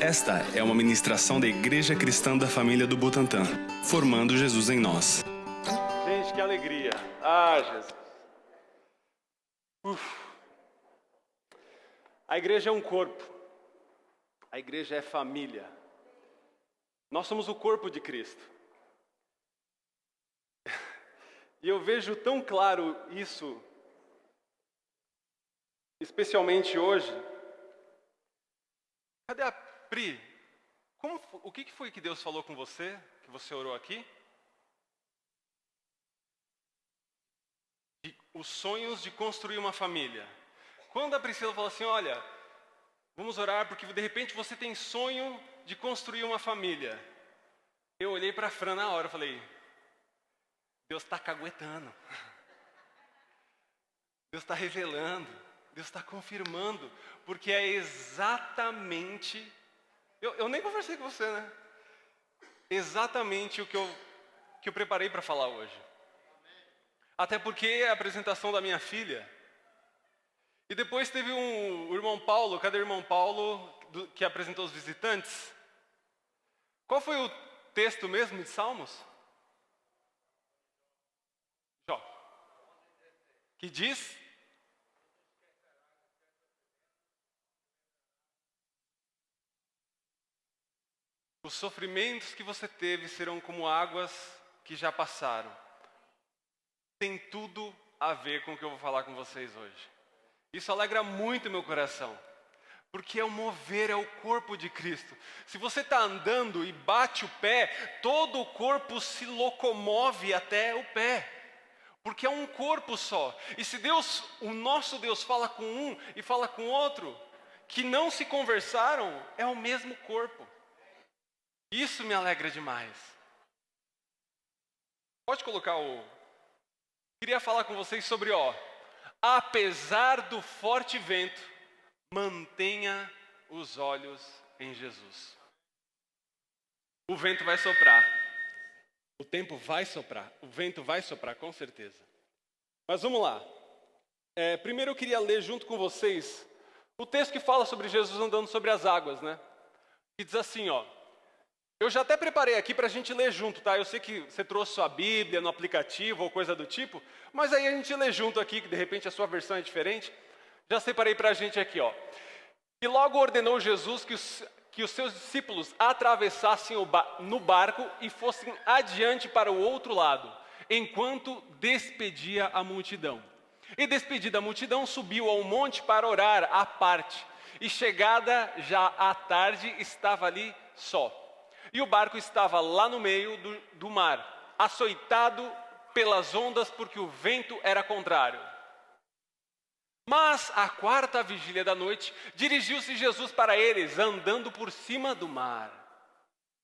Esta é uma ministração da Igreja Cristã da Família do Butantã, formando Jesus em nós. Gente, que alegria. Ah, Jesus. A igreja é um corpo. A igreja é família. Nós somos o corpo de Cristo. E eu vejo tão claro isso, especialmente hoje. Cadê a Pri? O que foi que Deus falou com você, que você orou aqui? Os sonhos de construir uma família. Quando a Priscila falou assim, olha, vamos orar porque de repente você tem sonho de construir uma família. Eu olhei para a Fran na hora e falei, Deus está caguetando. Deus está revelando. Deus está confirmando. Porque é exatamente... Eu nem conversei com você, né? Exatamente o que eu preparei para falar hoje. Até porque é a apresentação da minha filha. E depois teve o irmão Paulo. Cadê o irmão Paulo que apresentou os visitantes? Qual foi o texto mesmo de Salmos? Jó. Que diz? Os sofrimentos que você teve serão como águas que já passaram. Tem tudo a ver com o que eu vou falar com vocês hoje. Isso alegra muito meu coração. Porque é o mover, é o corpo de Cristo. Se você está andando e bate o pé, todo o corpo se locomove até o pé. Porque é um corpo só. E se Deus, o nosso Deus, fala com um e fala com outro, que não se conversaram, é o mesmo corpo. Isso me alegra demais. Pode colocar Queria falar com vocês sobre, apesar do forte vento, mantenha os olhos em Jesus. O vento vai soprar. O tempo vai soprar. O vento vai soprar, com certeza. Mas vamos lá. Primeiro eu queria ler junto com vocês o texto que fala sobre Jesus andando sobre as águas, né? Que diz assim, eu já até preparei aqui para a gente ler junto, tá? Eu sei que você trouxe sua Bíblia no aplicativo ou coisa do tipo, mas aí a gente lê junto aqui, que de repente a sua versão é diferente. Já separei para a gente aqui, E logo ordenou Jesus que os seus discípulos atravessassem no barco e fossem adiante para o outro lado, enquanto despedia a multidão. E despedida a multidão, subiu ao monte para orar à parte. E chegada já à tarde, estava ali só. E o barco estava lá no meio do mar, açoitado pelas ondas, porque o vento era contrário. Mas, à quarta vigília da noite, dirigiu-se Jesus para eles, andando por cima do mar.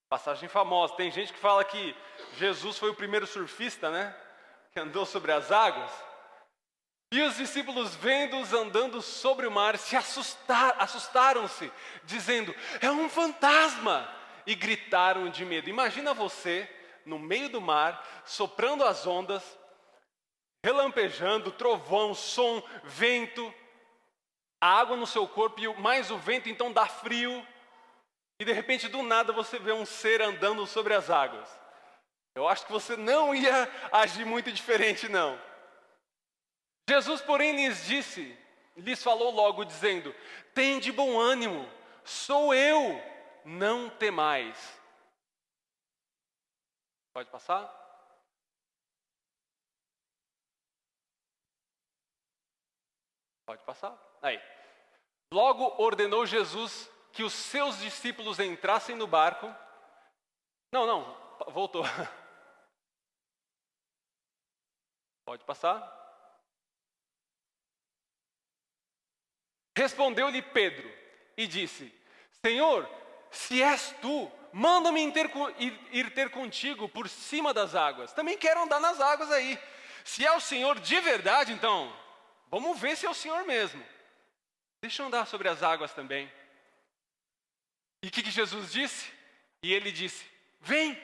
Passagem famosa. Tem gente que fala que Jesus foi o primeiro surfista, né? Que andou sobre as águas. E os discípulos, vendo-os andando sobre o mar, se assustaram-se, dizendo, é um fantasma! E gritaram de medo. Imagina você, no meio do mar, soprando as ondas, relampejando, trovão, som, vento, a água no seu corpo, e mais o vento, então dá frio. E de repente, do nada, você vê um ser andando sobre as águas. Eu acho que você não ia agir muito diferente, não. Jesus, porém, lhes falou logo, dizendo, tende bom ânimo, sou eu, não temais. Pode passar? Pode passar. Aí. Logo ordenou Jesus que os seus discípulos entrassem no barco. Não, voltou. Pode passar. Respondeu-lhe Pedro e disse, Senhor, se és tu, manda-me ir ter contigo por cima das águas. Também quero andar nas águas aí. Se é o Senhor de verdade, então, vamos ver se é o Senhor mesmo. Deixa eu andar sobre as águas também. E o que Jesus disse? E ele disse, vem.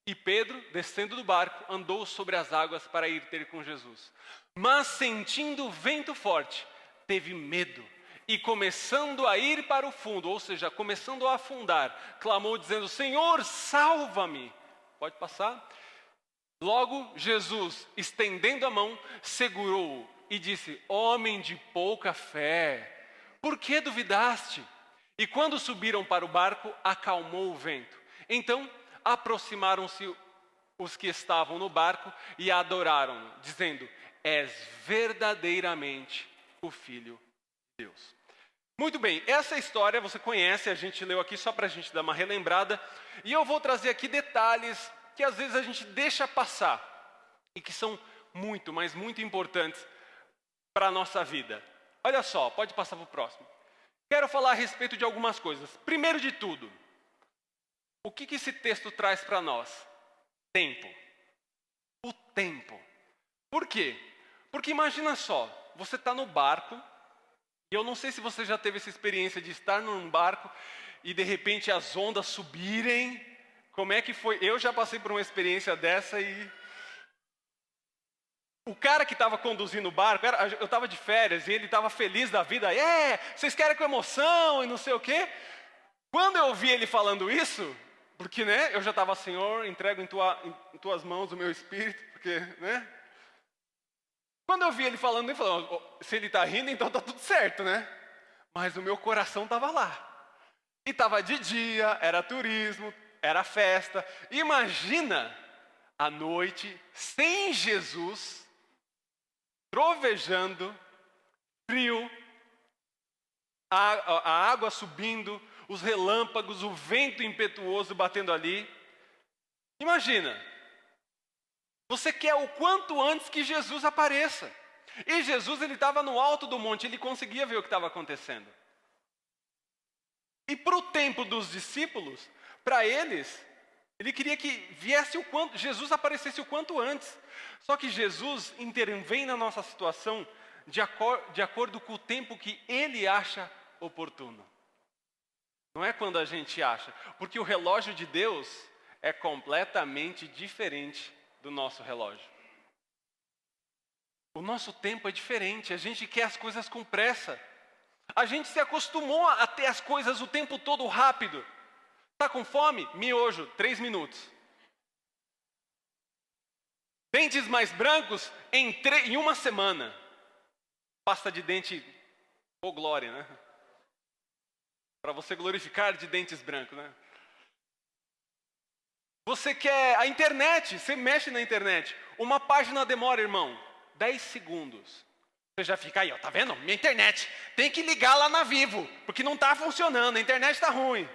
E Pedro, descendo do barco, andou sobre as águas para ir ter com Jesus. Mas sentindo o vento forte, teve medo e começando a ir para o fundo, ou seja, começando a afundar, clamou dizendo: Senhor, salva-me. Pode passar? Logo, Jesus, estendendo a mão, segurou-o e disse: Homem de pouca fé, por que duvidaste? E quando subiram para o barco, acalmou o vento. Então, aproximaram-se os que estavam no barco e adoraram-no, dizendo: És verdadeiramente o Filho de Deus. Muito bem, essa história você conhece, a gente leu aqui só para a gente dar uma relembrada. E eu vou trazer aqui detalhes que às vezes a gente deixa passar e que são muito, mas muito importantes para a nossa vida. Olha só, pode passar para o próximo. Quero falar a respeito de algumas coisas. Primeiro de tudo, o que esse texto traz para nós? Tempo. O tempo. Por quê? Porque imagina só, você está no barco, e eu não sei se você já teve essa experiência de estar num barco e de repente as ondas subirem. Como é que foi? Eu já passei por uma experiência dessa e... O cara que estava conduzindo o barco, eu estava de férias e ele estava feliz da vida. Vocês querem com emoção e não sei o quê. Quando eu ouvi ele falando isso, porque eu já estava: Senhor, entrego em tuas mãos o meu espírito, porque, Quando eu vi ele falando, ele falou: se ele está rindo, então está tudo certo, Mas o meu coração estava lá. E estava de dia, era turismo, era festa. Imagina a noite sem Jesus, trovejando, frio, a água subindo, os relâmpagos, o vento impetuoso batendo ali. Imagina, você quer o quanto antes que Jesus apareça. E Jesus, ele estava no alto do monte, ele conseguia ver o que estava acontecendo. E para o tempo dos discípulos, para eles, ele queria que Jesus aparecesse o quanto antes. Só que Jesus intervém na nossa situação de acordo com o tempo que ele acha oportuno. Não é quando a gente acha, porque o relógio de Deus é completamente diferente do nosso relógio. O nosso tempo é diferente, a gente quer as coisas com pressa. A gente se acostumou a ter as coisas o tempo todo rápido. Tá com fome? Miojo, 3 minutos. Dentes mais brancos em uma semana. Pasta de dente, glória, Para você glorificar de dentes brancos, Você quer a internet, você mexe na internet. Uma página demora, irmão, 10 segundos. Você já fica aí, tá vendo? Minha internet. Tem que ligar lá na Vivo, porque não está funcionando, a internet está ruim.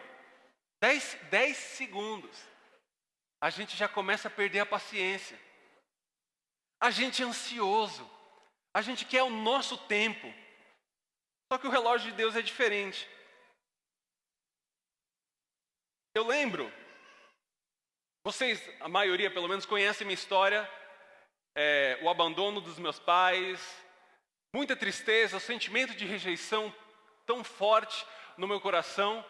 10 segundos. A gente já começa a perder a paciência. A gente é ansioso. A gente quer o nosso tempo. Só que o relógio de Deus é diferente. Eu lembro, vocês, a maioria pelo menos, conhecem minha história. O abandono dos meus pais, muita tristeza, o sentimento de rejeição tão forte no meu coração.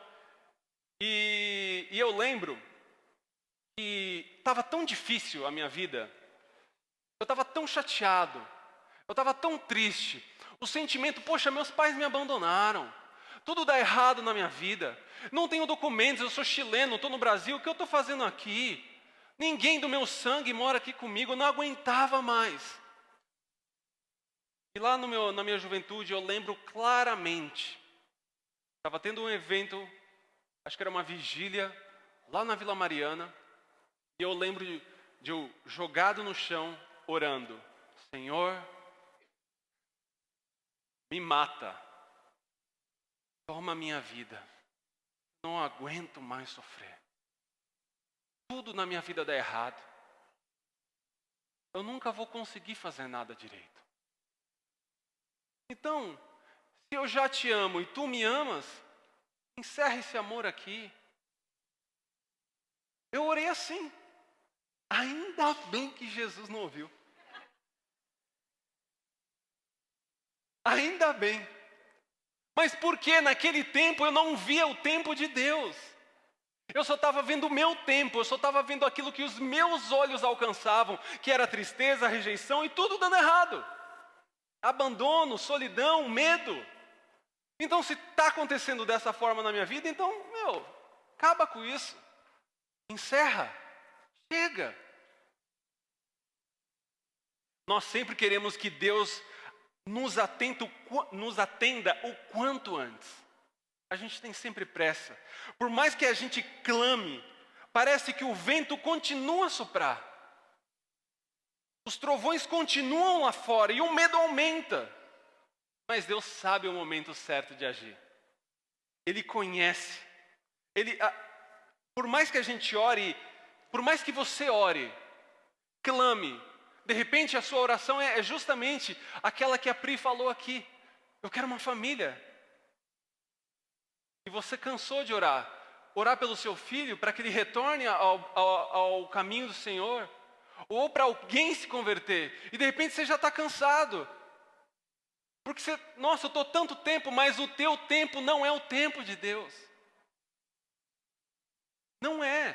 E eu lembro que estava tão difícil a minha vida, eu estava tão chateado, eu estava tão triste. O sentimento, poxa, meus pais me abandonaram, tudo dá errado na minha vida, não tenho documentos, eu sou chileno, estou no Brasil, o que eu estou fazendo aqui? Ninguém do meu sangue mora aqui comigo, eu não aguentava mais. E lá na minha juventude eu lembro claramente, estava tendo um evento, acho que era uma vigília, lá na Vila Mariana, e eu lembro de eu jogado no chão, orando: Senhor, me mata, toma a minha vida, não aguento mais sofrer. Tudo na minha vida dá errado. Eu nunca vou conseguir fazer nada direito. Então, se eu já te amo e tu me amas, encerra esse amor aqui. Eu orei assim. Ainda bem que Jesus não ouviu. Ainda bem. Mas porque naquele tempo eu não via o tempo de Deus. Eu só estava vendo o meu tempo, eu só estava vendo aquilo que os meus olhos alcançavam, que era tristeza, rejeição e tudo dando errado. Abandono, solidão, medo. Então, se está acontecendo dessa forma na minha vida, então, acaba com isso. Encerra. Chega. Nós sempre queremos que Deus nos atenda o quanto antes. A gente tem sempre pressa. Por mais que a gente clame, parece que o vento continua a soprar. Os trovões continuam lá fora e o medo aumenta. Mas Deus sabe o momento certo de agir. Ele conhece. Por mais que a gente ore, por mais que você ore, clame, de repente a sua oração é justamente aquela que a Pri falou aqui. Eu quero uma família. E você cansou de orar. Orar pelo seu filho para que ele retorne ao caminho do Senhor. Ou para alguém se converter. E de repente você já está cansado. Porque eu estou tanto tempo, mas o teu tempo não é o tempo de Deus. Não é.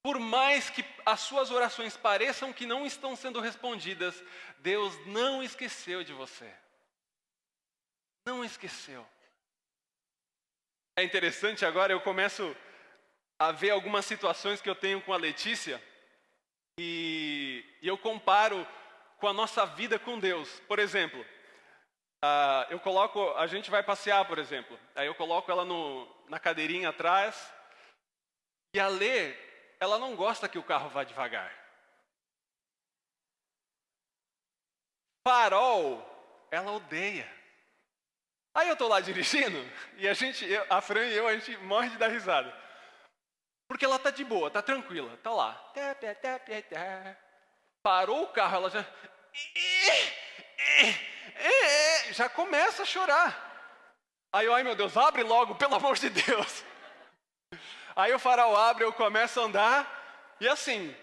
Por mais que as suas orações pareçam que não estão sendo respondidas, Deus não esqueceu de você. Não esqueceu. É interessante agora, eu começo a ver algumas situações que eu tenho com a Letícia e eu comparo com a nossa vida com Deus. Por exemplo, a gente vai passear, por exemplo, aí eu coloco ela na cadeirinha atrás e a Lê, ela não gosta que o carro vá devagar. Farol, ela odeia. Aí eu tô lá dirigindo e a Fran e eu, a gente morre de dar risada. Porque ela tá de boa, tá tranquila, tá lá. Parou o carro, ela já começa a chorar. Aí eu, ai meu Deus, abre logo, pelo amor de Deus. Aí o farol abre, eu começo a andar e assim,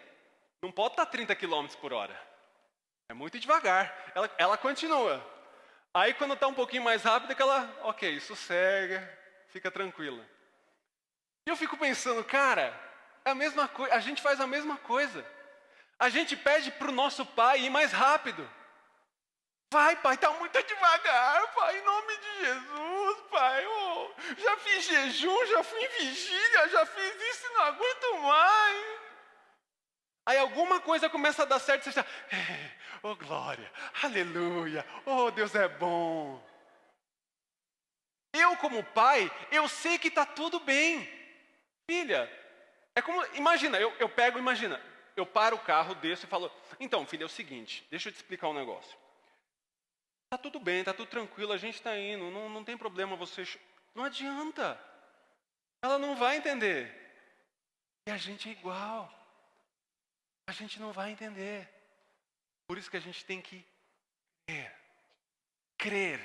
não pode estar 30 km por hora. É muito devagar. Ela continua. Aí quando está um pouquinho mais rápido, que ela, ok, sossega, fica tranquila. E eu fico pensando, cara, é a mesma coisa, a gente faz a mesma coisa. A gente pede para o nosso pai ir mais rápido. Vai, pai, está muito devagar, pai, em nome de Jesus, pai. Já fiz jejum, já fui em vigília, já fiz isso e não aguento mais. Aí alguma coisa começa a dar certo, você está, oh glória, aleluia, oh Deus é bom. Eu como pai, eu sei que está tudo bem. Filha, é como, imagina, eu paro o carro, desço e falo, então filha, é o seguinte, deixa eu te explicar um negócio. Está tudo bem, está tudo tranquilo, a gente está indo, não tem problema você... Não adianta, ela não vai entender. E a gente é igual. A gente não vai entender. Por isso que a gente tem que crer. Crer.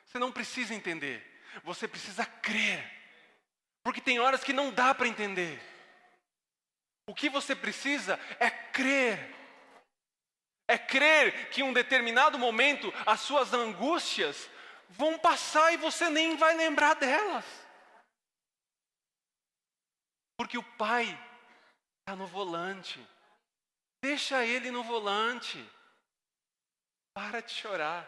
Você não precisa entender. Você precisa crer. Porque tem horas que não dá para entender. O que você precisa é crer. É crer que em um determinado momento as suas angústias vão passar e você nem vai lembrar delas. Porque o Pai está no volante. Deixa Ele no volante. Para de chorar.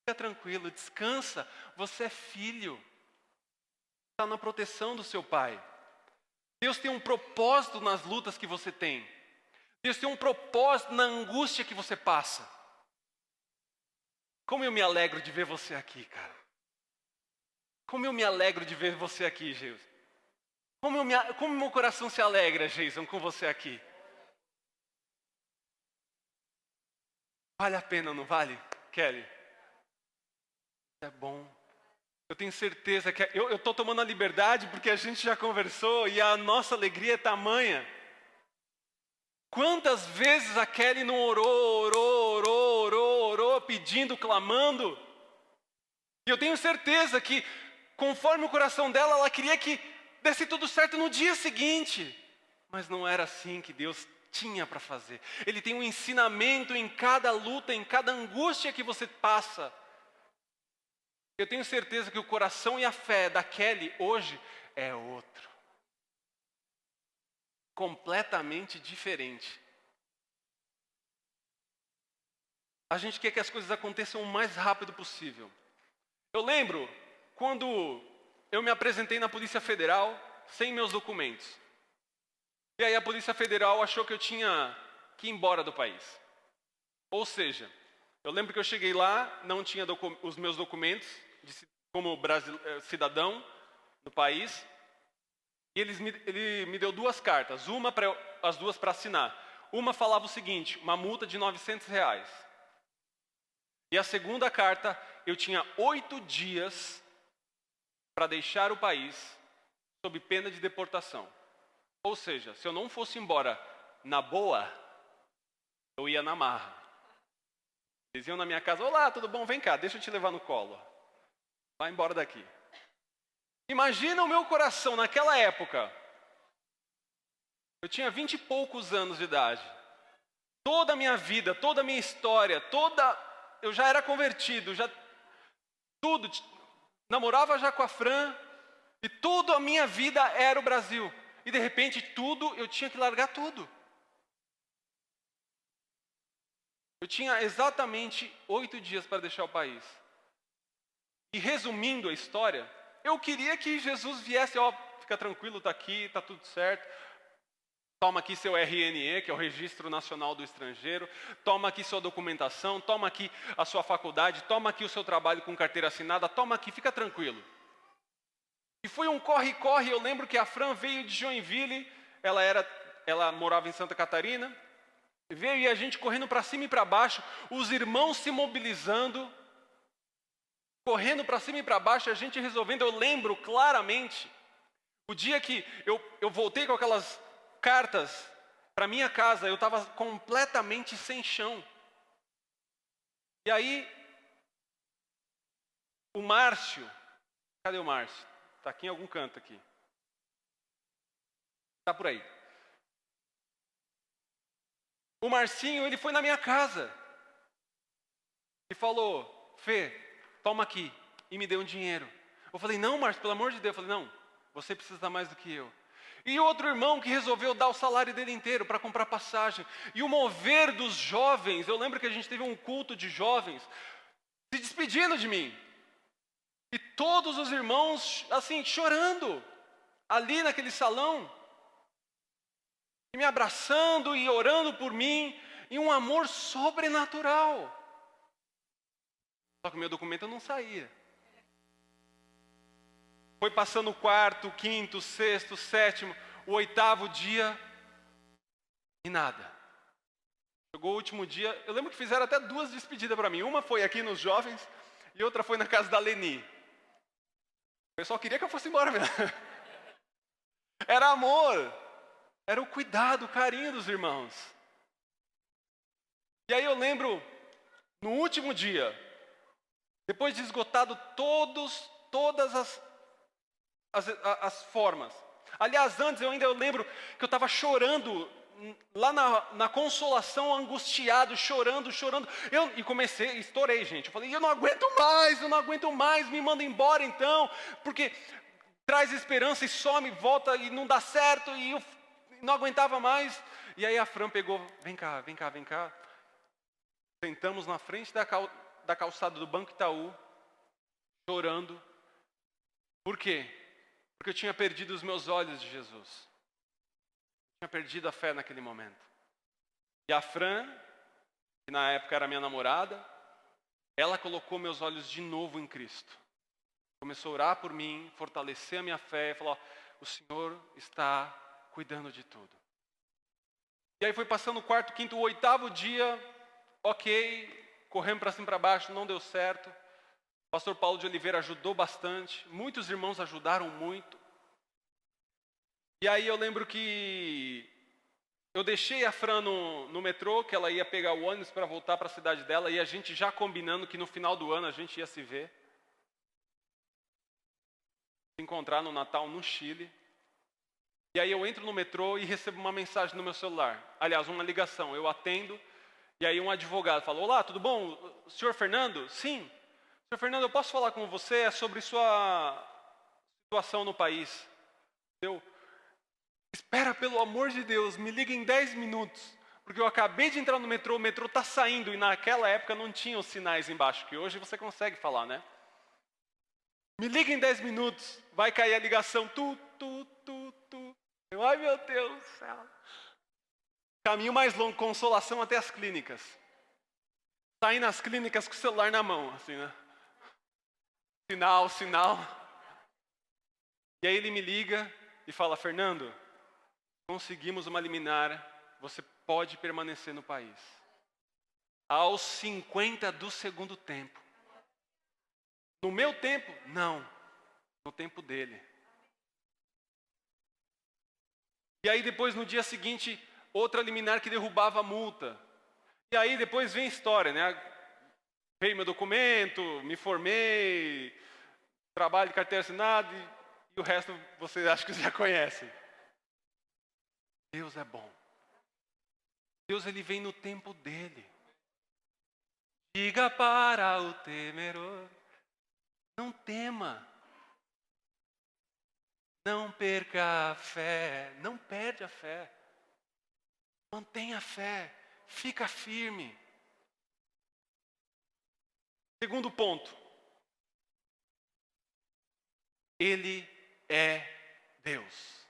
Fica tranquilo, descansa. Você é filho. Está na proteção do seu Pai. Deus tem um propósito nas lutas que você tem. Deus tem um propósito na angústia que você passa. Como eu me alegro de ver você aqui, cara. Como eu me alegro de ver você aqui, Jesus. Como meu coração se alegra, Jason, com você aqui. Vale a pena, não vale, Kelly? É bom. Eu tenho certeza que eu estou tomando a liberdade porque a gente já conversou e a nossa alegria é tamanha. Quantas vezes a Kelly não orou, pedindo, clamando. E eu tenho certeza que, conforme o coração dela, ela queria que desse tudo certo no dia seguinte. Mas não era assim que Deus tinha para fazer. Ele tem um ensinamento em cada luta, em cada angústia que você passa. Eu tenho certeza que o coração e a fé da Kelly hoje é outro. Completamente diferente. A gente quer que as coisas aconteçam o mais rápido possível. Eu lembro quando eu me apresentei na Polícia Federal sem meus documentos. E aí a Polícia Federal achou que eu tinha que ir embora do país. Ou seja, eu lembro que eu cheguei lá, não tinha os meus documentos como cidadão do país. E ele me deu 2 cartas, as duas para assinar. Uma falava o seguinte, uma multa de R$900. E a segunda carta, eu tinha 8 dias para deixar o país sob pena de deportação. Ou seja, se eu não fosse embora na boa, eu ia na marra. Eles iam na minha casa, olá, tudo bom? Vem cá, deixa eu te levar no colo. Vai embora daqui. Imagina o meu coração naquela época. Eu tinha 20 e poucos anos de idade. Toda a minha vida, toda a minha história, eu já era convertido, tudo, namorava já com a Fran, e toda a minha vida era o Brasil. E de repente eu tinha que largar tudo. Eu tinha exatamente 8 dias para deixar o país. E resumindo a história, eu queria que Jesus viesse, fica tranquilo, está aqui, está tudo certo. Toma aqui seu RNE, que é o Registro Nacional do Estrangeiro. Toma aqui sua documentação, toma aqui a sua faculdade, toma aqui o seu trabalho com carteira assinada, toma aqui, fica tranquilo. E foi um corre-corre. Eu lembro que a Fran veio de Joinville, ela morava em Santa Catarina, veio e a gente correndo para cima e para baixo, os irmãos se mobilizando, correndo para cima e para baixo, a gente resolvendo. Eu lembro claramente, o dia que eu voltei com aquelas cartas para minha casa, eu estava completamente sem chão. E aí, o Márcio, cadê o Márcio? Está aqui em algum canto aqui. Está por aí. O Marcinho, ele foi na minha casa e falou, Fê, toma aqui, e me deu um dinheiro. Eu falei, não, Márcio, pelo amor de Deus. Eu falei, não, você precisa dar mais do que eu. E outro irmão que resolveu dar o salário dele inteiro para comprar passagem. E o mover dos jovens, eu lembro que a gente teve um culto de jovens se despedindo de mim. E todos os irmãos, assim, chorando, ali naquele salão. E me abraçando e orando por mim, e um amor sobrenatural. Só que o meu documento não saía. Foi passando o 4º, 5º, 6º, 7º, o 8º dia, e nada. Chegou o último dia, eu lembro que fizeram até 2 despedidas para mim. Uma foi aqui nos jovens, e outra foi na casa da Leni. O pessoal queria que eu fosse embora mesmo. Era amor. Era o cuidado, o carinho dos irmãos. E aí eu lembro, no último dia, depois de esgotado todas as formas. Aliás, antes eu lembro que eu estava chorando, lá na Consolação, angustiado, chorando. Estourei, gente. Eu falei, eu não aguento mais, me manda embora então, porque traz esperança e some, volta e não dá certo, e eu não aguentava mais. E aí a Fran pegou, vem cá. Sentamos na frente da calçada do Banco Itaú, chorando. Por quê? Porque eu tinha perdido os meus olhos de Jesus. Eu tinha perdido a fé naquele momento. E a Fran, que na época era minha namorada, ela colocou meus olhos de novo em Cristo. Começou a orar por mim, fortalecer a minha fé, e falou, o Senhor está cuidando de tudo. E aí foi passando o 4º, 5º, o 8º dia, ok, corremos para cima e para baixo, não deu certo. O pastor Paulo de Oliveira ajudou bastante, muitos irmãos ajudaram muito. E aí eu lembro que eu deixei a Fran no metrô, que ela ia pegar o ônibus para voltar para a cidade dela, e a gente já combinando que no final do ano a gente ia se ver. Se encontrar no Natal no Chile. E aí eu entro no metrô e recebo uma mensagem no meu celular. Aliás, uma ligação. Eu atendo, e aí um advogado fala, olá, tudo bom? Senhor Fernando? Sim. Senhor Fernando, eu posso falar com você? É sobre sua situação no país. Espera, pelo amor de Deus, me liga em 10 minutos. Porque eu acabei de entrar no metrô, o metrô está saindo, e naquela época não tinha os sinais embaixo, que hoje você consegue falar, né? Me liga em 10 minutos, vai cair a ligação, tu. Ai, meu Deus do céu. Caminho mais longo, consolação até as clínicas. Saí nas clínicas com o celular na mão, assim, né? Sinal. E aí ele me liga e fala, Fernando, conseguimos uma liminar, você pode permanecer no país. Aos 50 do segundo tempo. No meu tempo? Não. No tempo dele. E aí depois, no dia seguinte, outra liminar que derrubava a multa. E aí depois vem a história, né? Veio meu documento, me formei, trabalho de carteira assinada e o resto vocês acham que já conhecem. Deus é bom. Deus, ele vem no tempo dele. Diga para o temeroso, não tema. Não perca a fé, não perde a fé. Mantenha a fé, fica firme. Segundo ponto. Ele é Deus.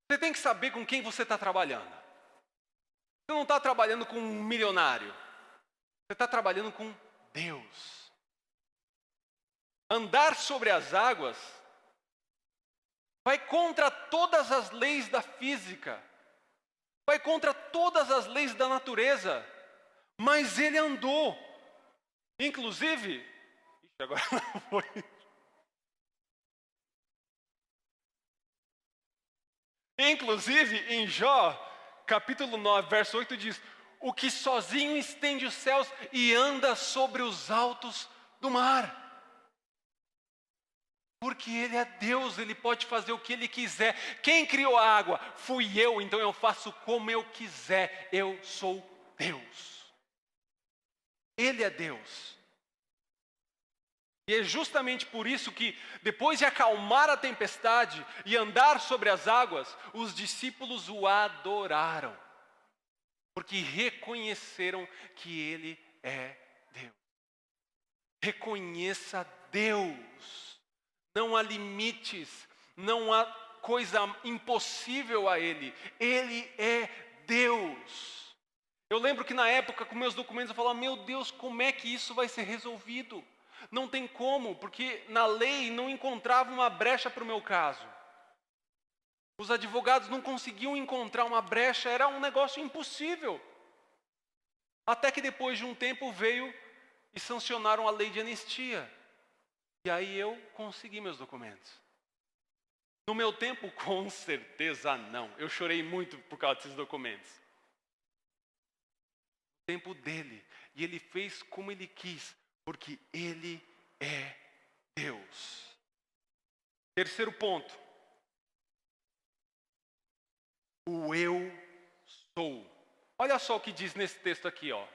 Você tem que saber com quem você está trabalhando. Você não está trabalhando com um milionário. Você está trabalhando com Deus. Andar sobre as águas vai contra todas as leis da física. Vai contra todas as leis da natureza. Mas ele andou. Inclusive... agora não foi. Inclusive, em Jó, capítulo 9, verso 8 diz: o que sozinho estende os céus e anda sobre os altos do mar. Porque Ele é Deus, Ele pode fazer o que Ele quiser. Quem criou a água? Fui eu, então eu faço como eu quiser. Eu sou Deus. Ele é Deus. E é justamente por isso que, depois de acalmar a tempestade e andar sobre as águas, os discípulos o adoraram. Porque reconheceram que Ele é Deus. Reconheça Deus. Não há limites, não há coisa impossível a Ele. Ele é Deus. Eu lembro que na época, com meus documentos, eu falava, meu Deus, como é que isso vai ser resolvido? Não tem como, porque na lei não encontrava uma brecha para o meu caso. Os advogados não conseguiam encontrar uma brecha, era um negócio impossível. Até que depois de um tempo veio e sancionaram a lei de anistia. E aí eu consegui meus documentos. No meu tempo, com certeza não. Eu chorei muito por causa desses documentos. O tempo dele. E ele fez como ele quis. Porque ele é Deus. Terceiro ponto. O eu sou. Olha só o que diz nesse texto aqui, ó.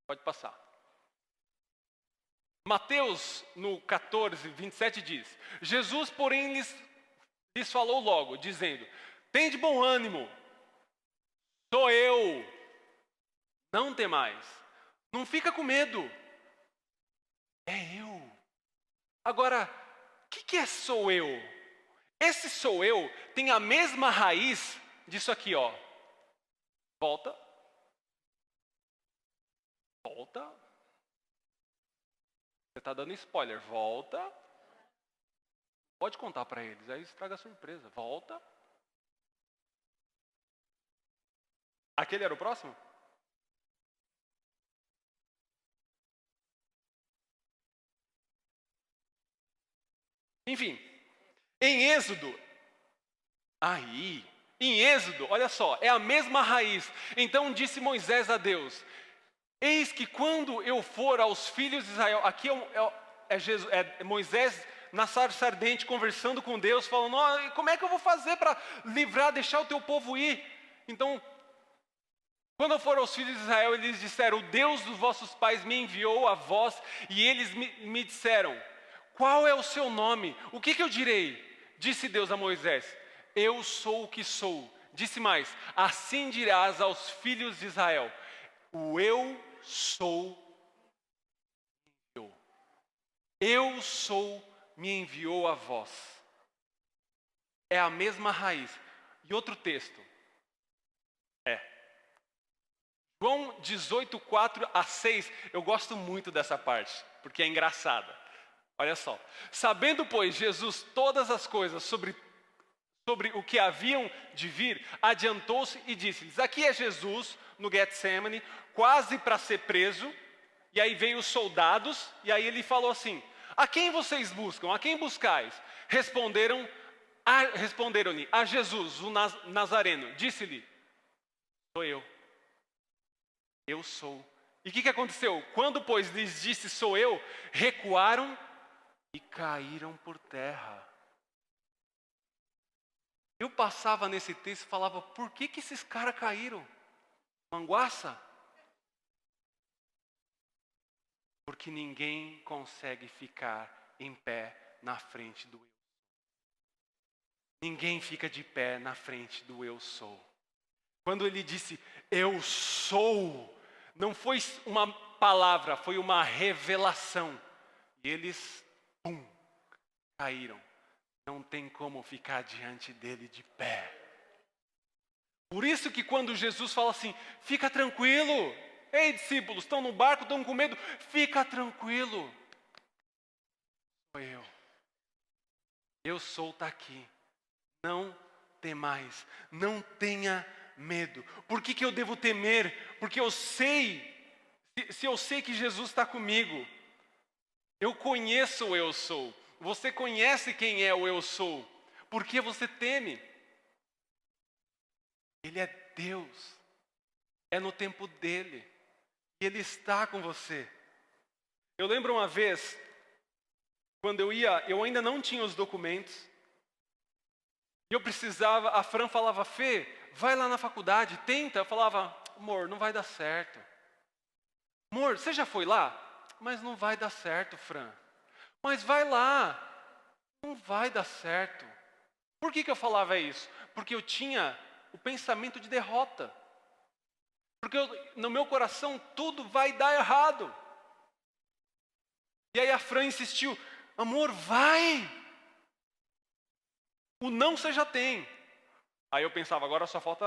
Pode passar. Mateus, no 14, 27 diz: Jesus, porém, lhes falou logo, dizendo: tende bom ânimo, sou eu, não temais, não fica com medo, é eu. Agora, o que é sou eu? Esse sou eu tem a mesma raiz disso aqui, ó. Volta. Você está dando spoiler. Volta. Pode contar para eles, aí estraga a surpresa. Volta. Aquele era o próximo? Enfim, em Êxodo, olha só, é a mesma raiz. Então disse Moisés a Deus: eis que quando eu for aos filhos de Israel, aqui é Moisés na sarça ardente conversando com Deus, falando: oh, como é que eu vou fazer para livrar, deixar o teu povo ir? Então, quando eu for aos filhos de Israel, eles disseram: o Deus dos vossos pais me enviou a vós, e eles me disseram: qual é o seu nome? O que eu direi? Disse Deus a Moisés: eu sou o que sou. Disse mais: assim dirás aos filhos de Israel: o eu sou eu. Eu sou me enviou a vós. É a mesma raiz. E outro texto. João 18, 4-6. Eu gosto muito dessa parte, porque é engraçada. Olha só. Sabendo, pois, Jesus todas as coisas sobre o que haviam de vir, adiantou-se e disse-lhes: aqui é Jesus no Getsemane, quase para ser preso. E aí veio os soldados, e aí ele falou assim: a quem vocês buscam? A quem buscais? Responderam-lhe a Jesus, o Nazareno. Disse-lhe: sou eu. Eu sou. E o que aconteceu? Quando, pois, lhes disse sou eu, recuaram e caíram por terra. Eu passava nesse texto e falava: por que esses caras caíram? Manguaça? Porque ninguém consegue ficar em pé na frente do eu. Ninguém fica de pé na frente do eu sou. Quando ele disse eu sou, não foi uma palavra, foi uma revelação. E eles, caíram. Não tem como ficar diante dele de pé. Por isso que quando Jesus fala assim, fica tranquilo. Ei, discípulos, estão no barco, estão com medo. Fica tranquilo. Sou eu. Eu sou, está aqui. Não temais. Não tenha medo. Por que eu devo temer? Porque eu sei, se eu sei que Jesus está comigo, eu conheço o eu sou. Você conhece quem é o eu sou. Por que você teme? Ele é Deus. É no tempo dele. E ele está com você. Eu lembro uma vez, quando eu ainda não tinha os documentos. E eu precisava, a Fran falava: Fê, vai lá na faculdade, tenta. Eu falava: amor, não vai dar certo. Amor, você já foi lá? Mas não vai dar certo, Fran. Mas vai lá. Não vai dar certo. Por que eu falava isso? Porque eu tinha o pensamento de derrota. Porque no meu coração tudo vai dar errado. E aí a Fran insistiu: amor, vai. O não você já tem. Aí eu pensava: agora só falta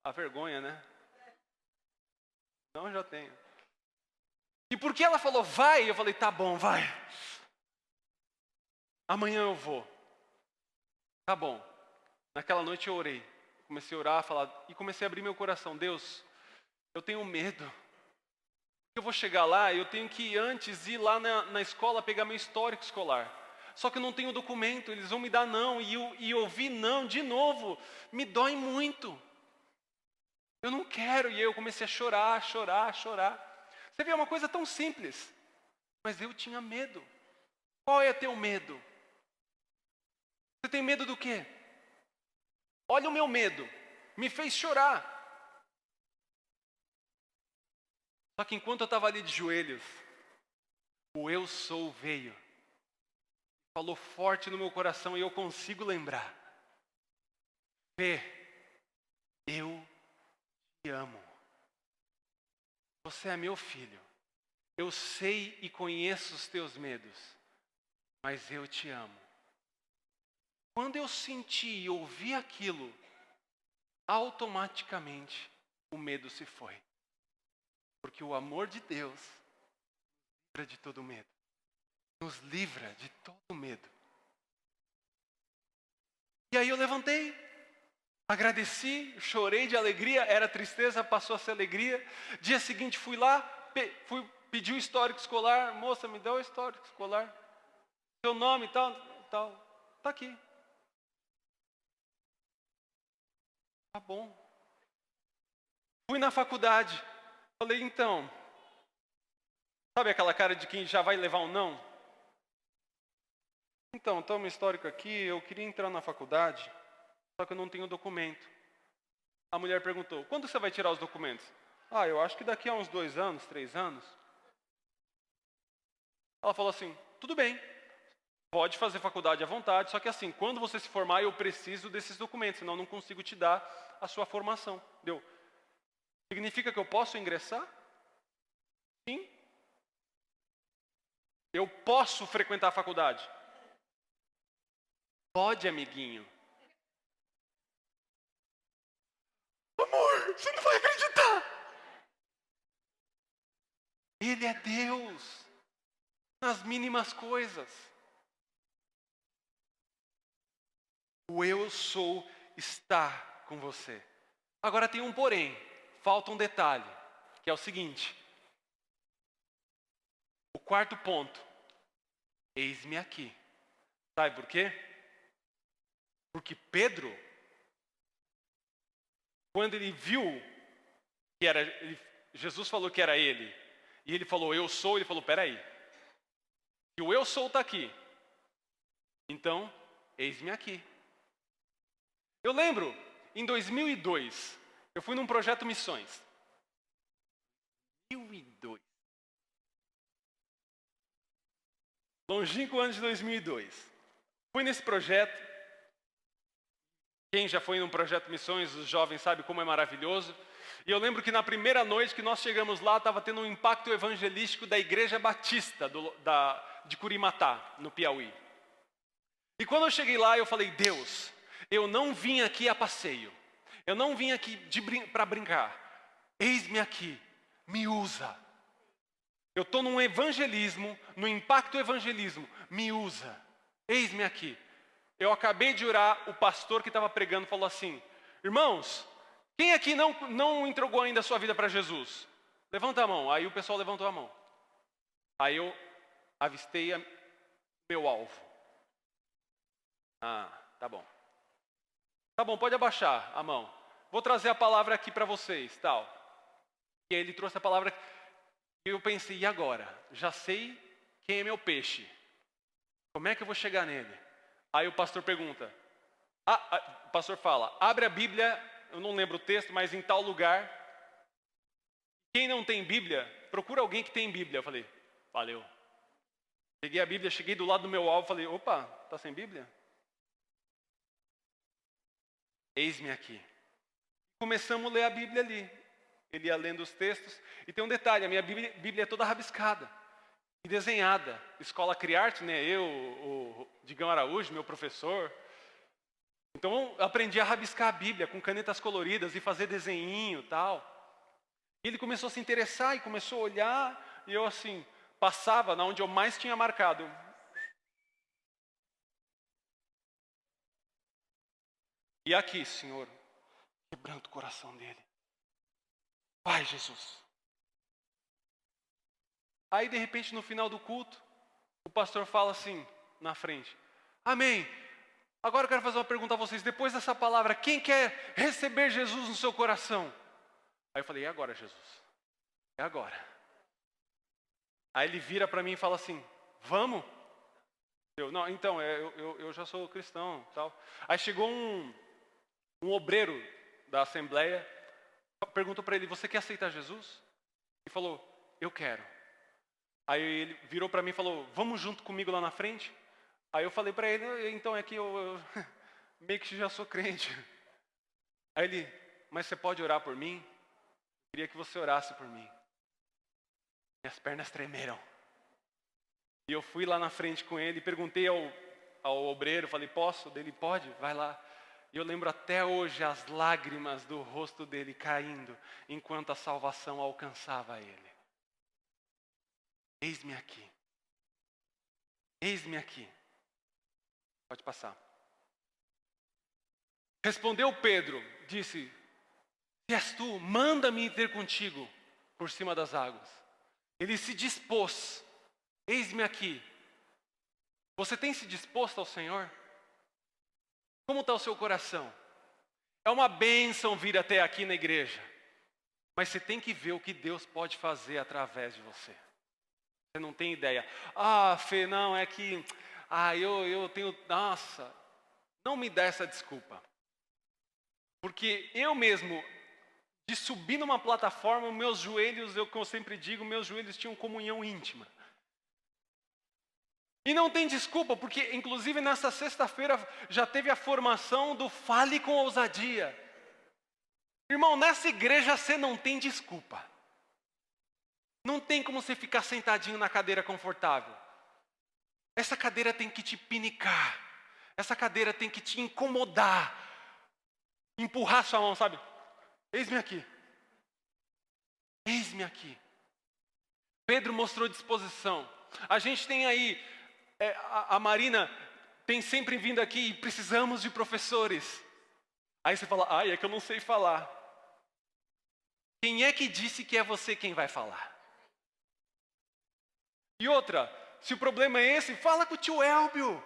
a vergonha, né? Não, eu já tenho. E porque ela falou vai, eu falei: tá bom, vai. Amanhã eu vou. Tá bom. Naquela noite eu orei. Comecei a orar, falar, e comecei a abrir meu coração. Deus, eu tenho medo. Eu vou chegar lá, eu tenho que antes ir lá na escola pegar meu histórico escolar. Só que eu não tenho documento, eles vão me dar não. E ouvir não de novo me dói muito. Eu não quero. E aí eu comecei a chorar. Você vê, é uma coisa tão simples. Mas eu tinha medo. Qual é teu medo? Você tem medo do quê? Olha o meu medo. Me fez chorar. Só que enquanto eu estava ali de joelhos, o eu sou veio. Falou forte no meu coração e eu consigo lembrar. Fê, eu te amo. Você é meu filho. Eu sei e conheço os teus medos, mas eu te amo. Quando eu senti e ouvi aquilo, automaticamente o medo se foi. Porque o amor de Deus nos livra de todo medo. Nos livra de todo medo. E aí eu levantei, agradeci, chorei de alegria, era tristeza, passou a ser alegria. Dia seguinte fui lá, fui pedir o histórico escolar. Moça, me dá o histórico escolar. Seu nome e tal. Tá aqui. Tá bom. Fui na faculdade. Falei, então, sabe aquela cara de quem já vai levar um não? Então, toma o histórico aqui, eu queria entrar na faculdade, só que eu não tenho documento. A mulher perguntou, quando você vai tirar os documentos? Eu acho que daqui a uns 2 anos, 3 anos. Ela falou assim, tudo bem, pode fazer faculdade à vontade, só que assim, quando você se formar, eu preciso desses documentos, senão eu não consigo te dar a sua formação. Deu? Significa que eu posso ingressar? Sim. Eu posso frequentar a faculdade? Pode, amiguinho. Amor, você não vai acreditar. Ele é Deus nas mínimas coisas. O eu sou está com você. Agora tem um porém, falta um detalhe, que é o seguinte. O quarto ponto, eis-me aqui. Sabe por quê? Porque Pedro, quando ele viu que era, Jesus falou que era ele, e ele falou, eu sou, ele falou, peraí, que o eu sou está aqui, então, eis-me aqui. Eu lembro, em 2002, eu fui num projeto Missões. 2002. Longínquo ano de 2002. Fui nesse projeto. Quem já foi num projeto Missões, os jovens sabem como é maravilhoso. E eu lembro que na primeira noite que nós chegamos lá, estava tendo um impacto evangelístico da Igreja Batista de Curimatá, no Piauí. E quando eu cheguei lá, eu falei, Deus, eu não vim aqui a passeio. Eu não vim aqui para brincar. Eis-me aqui, me usa. Eu estou num evangelismo, no impacto evangelismo, me usa. Eis-me aqui. Eu acabei de orar, o pastor que estava pregando falou assim, irmãos, quem aqui não entregou ainda a sua vida para Jesus? Levanta a mão. Aí o pessoal levantou a mão. Aí eu avistei meu alvo. Ah, tá bom. Tá bom, pode abaixar a mão. Vou trazer a palavra aqui para vocês, tal. E aí ele trouxe a palavra. E eu pensei, e agora? Já sei quem é meu peixe. Como é que eu vou chegar nele? Aí o pastor pergunta. O pastor fala, abre a Bíblia, eu não lembro o texto, mas em tal lugar. Quem não tem Bíblia, procura alguém que tem Bíblia. Eu falei, valeu. Peguei a Bíblia, cheguei do lado do meu alvo, falei, opa, tá sem Bíblia? Eis-me aqui. Começamos a ler a Bíblia ali. Ele ia lendo os textos. E tem um detalhe, a minha Bíblia é toda rabiscada e desenhada. Escola Criarte, né? Eu, o Digão Araújo, meu professor. Então eu aprendi a rabiscar a Bíblia com canetas coloridas e fazer desenhinho e tal. E ele começou a se interessar e começou a olhar. E eu assim, passava na onde eu mais tinha marcado. E aqui, Senhor, quebrando o coração dele. Vai, Jesus. Aí, de repente, no final do culto, o pastor fala assim, na frente. Amém. Agora eu quero fazer uma pergunta a vocês. Depois dessa palavra, quem quer receber Jesus no seu coração? Aí eu falei, e agora, Jesus? É agora. Aí ele vira para mim e fala assim, vamos? Eu, não, então, eu já sou cristão. Tal. Aí chegou um obreiro da Assembleia, perguntou para ele, você quer aceitar Jesus? Ele falou, eu quero. Aí ele virou para mim e falou, vamos junto comigo lá na frente? Aí eu falei para ele, então é que eu meio que já sou crente. Aí ele, mas você pode orar por mim? Eu queria que você orasse por mim. Minhas pernas tremeram. E eu fui lá na frente com ele, perguntei ao obreiro, falei, posso? Dele, pode, vai lá. E eu lembro até hoje as lágrimas do rosto dele caindo, enquanto a salvação alcançava ele. Eis-me aqui. Eis-me aqui. Pode passar. Respondeu Pedro, disse, se és tu, manda-me ir ter contigo por cima das águas. Ele se dispôs. Eis-me aqui. Você tem se disposto ao Senhor? Como está o seu coração? É uma bênção vir até aqui na igreja. Mas você tem que ver o que Deus pode fazer através de você. Você não tem ideia. Fê, não, é que... eu tenho... Nossa, não me dá essa desculpa. Porque eu mesmo, de subir numa plataforma, meus joelhos, como eu sempre digo, meus joelhos tinham comunhão íntima. E não tem desculpa, porque inclusive nessa sexta-feira já teve a formação do Fale com Ousadia. Irmão, nessa igreja você não tem desculpa. Não tem como você ficar sentadinho na cadeira confortável. Essa cadeira tem que te pinicar. Essa cadeira tem que te incomodar. Empurrar sua mão, sabe? Eis-me aqui. Eis-me aqui. Pedro mostrou disposição. A gente tem aí, a Marina tem sempre vindo aqui e precisamos de professores. Aí você fala, é que eu não sei falar. Quem é que disse que é você quem vai falar? E outra, se o problema é esse, fala com o tio Elbio.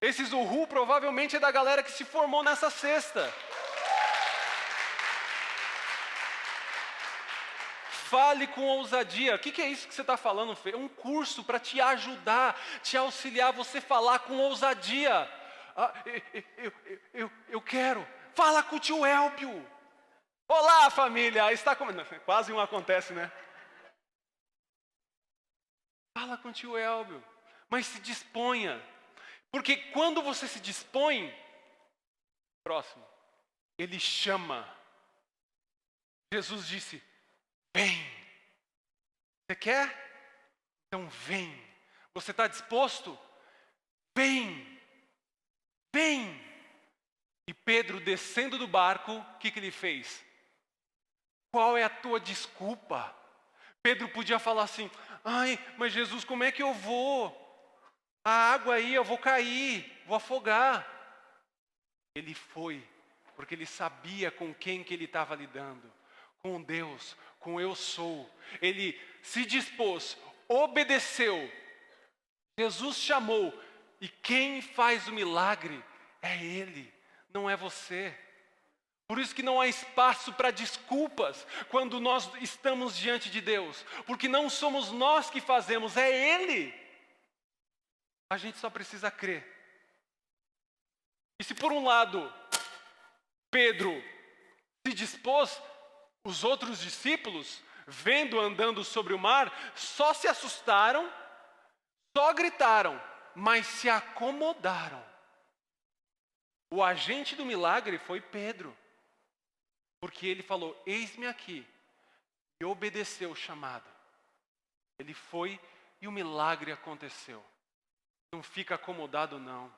Esse Zuhu provavelmente é da galera que se formou nessa sexta. Fale com ousadia. O que é isso que você está falando, Fê? É um curso para te ajudar, te auxiliar, você falar com ousadia. Eu quero. Fala com o tio Elbio. Olá, família. Está com... Quase um acontece, né? Fala com o tio Elbio. Mas se disponha. Porque quando você se dispõe, próximo, ele chama. Jesus disse, vem. Você quer? Então vem. Você está disposto? Vem. Vem. E Pedro, descendo do barco, o que ele fez? Qual é a tua desculpa? Pedro podia falar assim, mas Jesus, como é que eu vou? A água aí, eu vou cair, vou afogar. Ele foi, porque ele sabia com quem que ele estava lidando. Com Deus, com eu sou. Ele se dispôs, obedeceu. Jesus chamou. E quem faz o milagre é Ele, não é você. Por isso que não há espaço para desculpas quando nós estamos diante de Deus. Porque não somos nós que fazemos, é Ele. A gente só precisa crer. E se por um lado, Pedro se dispôs, os outros discípulos, vendo andando sobre o mar, só se assustaram, só gritaram, mas se acomodaram. O agente do milagre foi Pedro, porque ele falou, eis-me aqui, e obedeceu o chamado. Ele foi e o milagre aconteceu. Não fica acomodado, não.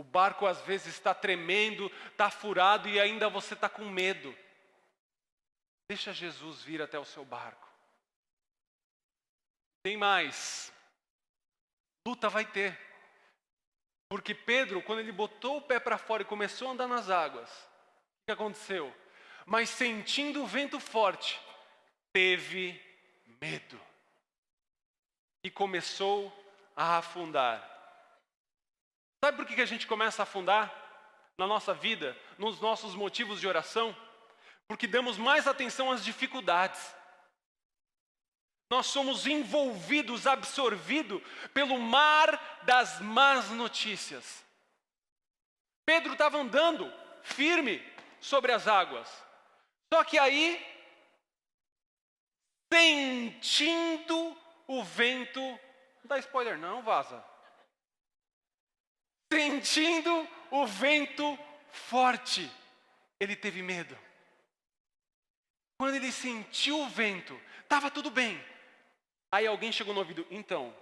O barco às vezes está tremendo, está furado e ainda você está com medo. Deixa Jesus vir até o seu barco. Tem mais. Luta vai ter. Porque Pedro, quando ele botou o pé para fora e começou a andar nas águas, o que aconteceu? Mas sentindo o vento forte, teve medo. E começou a afundar. Sabe por que a gente começa a afundar na nossa vida, nos nossos motivos de oração? Porque damos mais atenção às dificuldades. Nós somos envolvidos, absorvidos pelo mar das más notícias. Pedro estava andando firme sobre as águas. Só que aí, sentindo o vento, não dá spoiler não, vaza. Sentindo o vento forte, ele teve medo. Quando ele sentiu o vento, estava tudo bem. Aí alguém chegou no ouvido, então,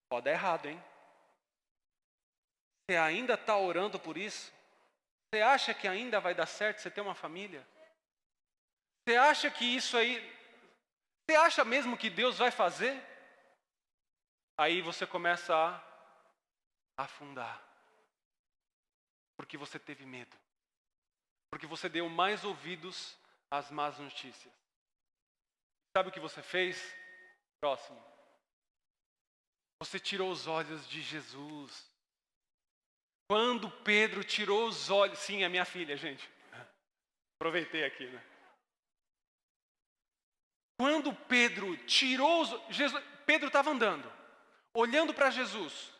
pode dar errado, hein? Você ainda está orando por isso? Você acha que ainda vai dar certo você ter uma família? Você acha que isso aí... Você acha mesmo que Deus vai fazer? Aí você começa a afundar. Porque você teve medo. Porque você deu mais ouvidos às más notícias. Sabe o que você fez? Próximo. Você tirou os olhos de Jesus. Quando Pedro tirou os olhos... Sim, é minha filha, gente. Aproveitei aqui, né? Quando Pedro tirou os... Pedro estava andando, olhando para Jesus.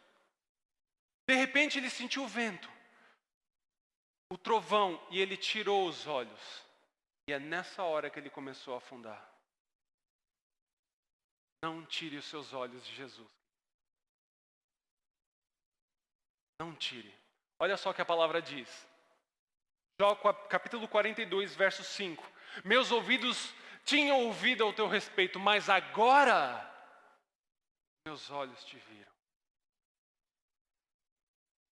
De repente ele sentiu o vento, o trovão, e ele tirou os olhos. E é nessa hora que ele começou a afundar. Não tire os seus olhos de Jesus. Não tire. Olha só o que a palavra diz. Jó capítulo 42, verso 5. Meus ouvidos tinham ouvido ao teu respeito, mas agora meus olhos te viram.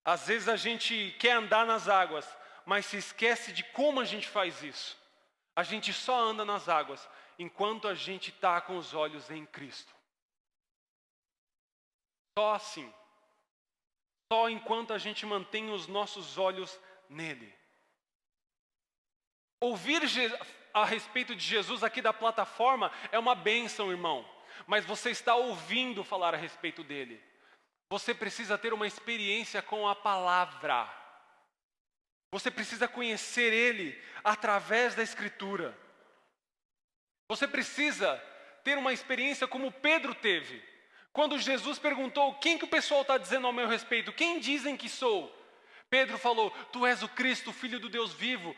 Às vezes a gente quer andar nas águas, mas se esquece de como a gente faz isso. A gente só anda nas águas enquanto a gente está com os olhos em Cristo. Só assim. Só enquanto a gente mantém os nossos olhos nele. Ouvir a respeito de Jesus aqui da plataforma é uma bênção, irmão. Mas você está ouvindo falar a respeito dele. Você precisa ter uma experiência com a palavra. Você precisa conhecer ele através da Escritura. Você precisa ter uma experiência como Pedro teve. Quando Jesus perguntou, quem que o pessoal está dizendo ao meu respeito? Quem dizem que sou? Pedro falou, tu és o Cristo, o Filho do Deus vivo.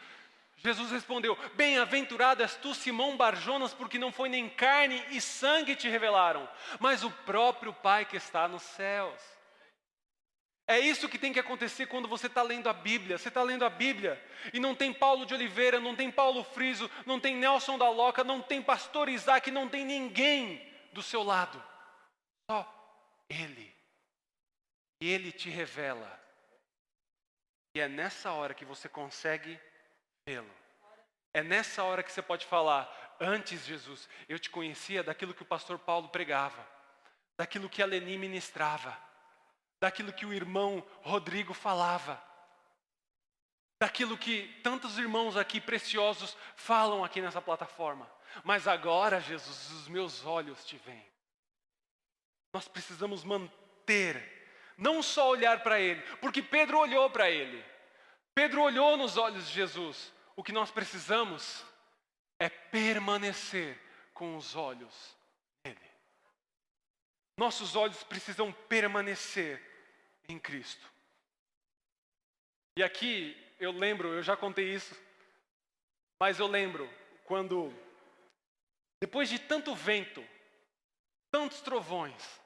Jesus respondeu, bem-aventurado és tu, Simão Barjonas, porque não foi nem carne e sangue te revelaram, mas o próprio Pai que está nos céus. É isso que tem que acontecer quando você está lendo a Bíblia. Você está lendo a Bíblia e não tem Paulo de Oliveira, não tem Paulo Friso, não tem Nelson da Loca, não tem pastor Isaac, não tem ninguém do seu lado. Só Ele. E Ele te revela. E é nessa hora que você consegue vê-lo. É nessa hora que você pode falar, antes Jesus, eu te conhecia daquilo que o pastor Paulo pregava, daquilo que a Leni ministrava, daquilo que o irmão Rodrigo falava, daquilo que tantos irmãos aqui preciosos falam aqui nessa plataforma. Mas agora, Jesus, os meus olhos te veem. Nós precisamos manter, não só olhar para Ele, porque Pedro olhou para Ele. Pedro olhou nos olhos de Jesus. O que nós precisamos é permanecer com os olhos nele. Nossos olhos precisam permanecer em Cristo. E aqui eu lembro, eu já contei isso, mas eu lembro quando, depois de tanto vento, tantos trovões,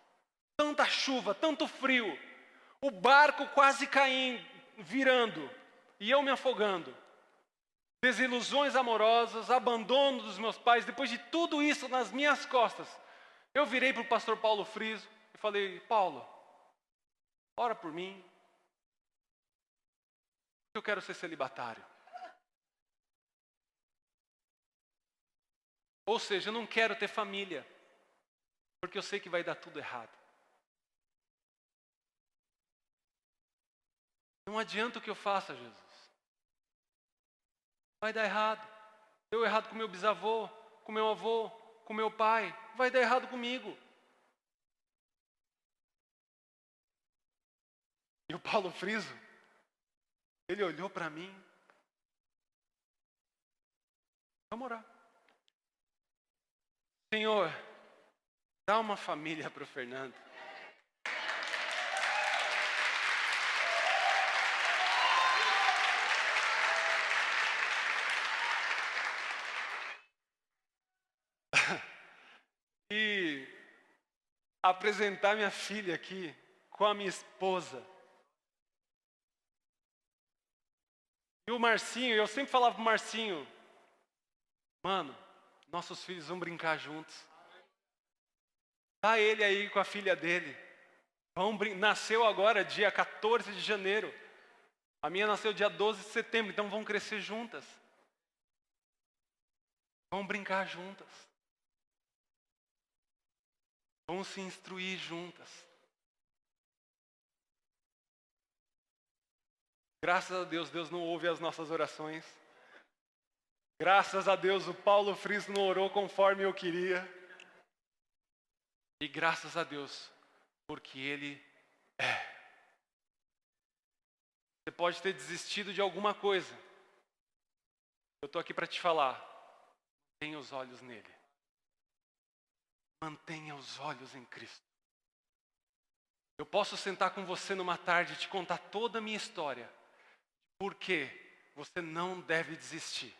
tanta chuva, tanto frio, o barco quase caindo, virando, e eu me afogando, desilusões amorosas, abandono dos meus pais, depois de tudo isso nas minhas costas, eu virei para o pastor Paulo Friso e falei, Paulo, ora por mim, eu quero ser celibatário. Ou seja, eu não quero ter família, porque eu sei que vai dar tudo errado. Não adianta o que eu faça, Jesus. Vai dar errado. Deu errado com meu bisavô, com meu avô, com meu pai. Vai dar errado comigo. E o Paulo Friso, ele olhou para mim. Vamos orar. Senhor, dá uma família para o Fernando. E apresentar minha filha aqui com a minha esposa. E o Marcinho, eu sempre falava pro Marcinho, mano, nossos filhos vão brincar juntos. Tá ele aí com a filha dele. Nasceu agora, dia 14 de janeiro. A minha nasceu dia 12 de setembro, então vão crescer juntas. Vão brincar juntas. Vão se instruir juntas. Graças a Deus, Deus não ouve as nossas orações. Graças a Deus, o Paulo Friso não orou conforme eu queria. E graças a Deus, porque Ele é. Você pode ter desistido de alguma coisa. Eu estou aqui para te falar. Tenha os olhos nele. Mantenha os olhos em Cristo. Eu posso sentar com você numa tarde e te contar toda a minha história. Porque você não deve desistir.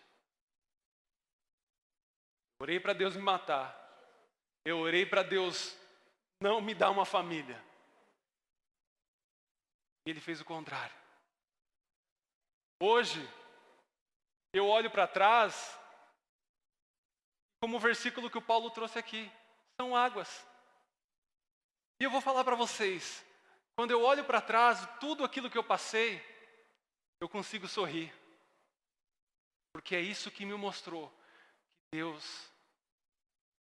Orei para Deus me matar. Eu orei para Deus não me dar uma família. E Ele fez o contrário. Hoje, eu olho para trás, como o versículo que o Paulo trouxe aqui. São águas. E eu vou falar para vocês, quando eu olho para trás, tudo aquilo que eu passei, eu consigo sorrir. Porque é isso que me mostrou que Deus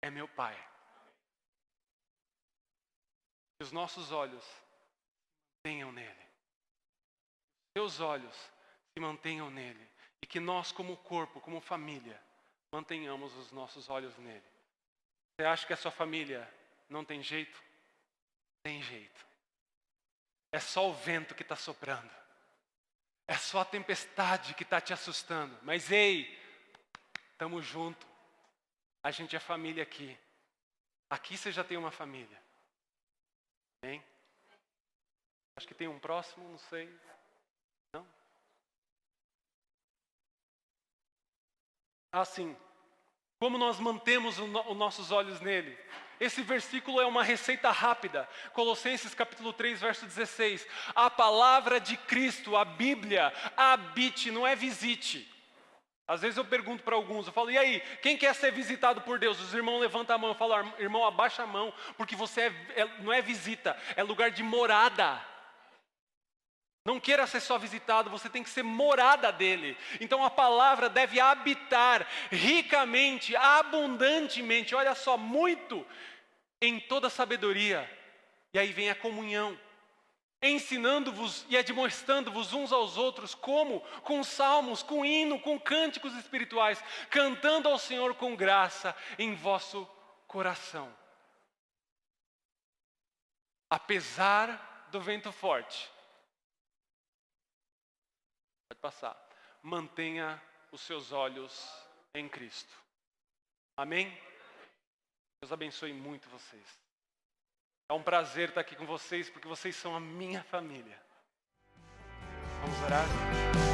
é meu Pai. Que os nossos olhos se mantenham nele. Seus olhos se mantenham nele. E que nós, como corpo, como família, mantenhamos os nossos olhos nele. Você acha que a sua família não tem jeito? Tem jeito. É só o vento que está soprando. É só a tempestade que está te assustando. Mas ei, estamos juntos. A gente é família aqui. Aqui você já tem uma família. Amém? Acho que tem um próximo, não sei. Não? Assim, como nós mantemos os nossos olhos nele? Esse versículo é uma receita rápida. Colossenses capítulo 3, verso 16. A palavra de Cristo, a Bíblia, habite, não é visite. Às vezes eu pergunto para alguns, eu falo, e aí, quem quer ser visitado por Deus? Os irmãos levantam a mão, eu falo, irmão, abaixa a mão, porque você não é visita, é lugar de morada. Não queira ser só visitado, você tem que ser morada dele. Então a palavra deve habitar ricamente, abundantemente, olha só, muito, em toda sabedoria. E aí vem a comunhão, ensinando-vos e admoestando-vos uns aos outros, como? Com salmos, com hino, com cânticos espirituais, cantando ao Senhor com graça em vosso coração. Apesar do vento forte, pode passar, mantenha os seus olhos em Cristo. Amém? Deus abençoe muito vocês. É um prazer estar aqui com vocês, porque vocês são a minha família. Vamos orar?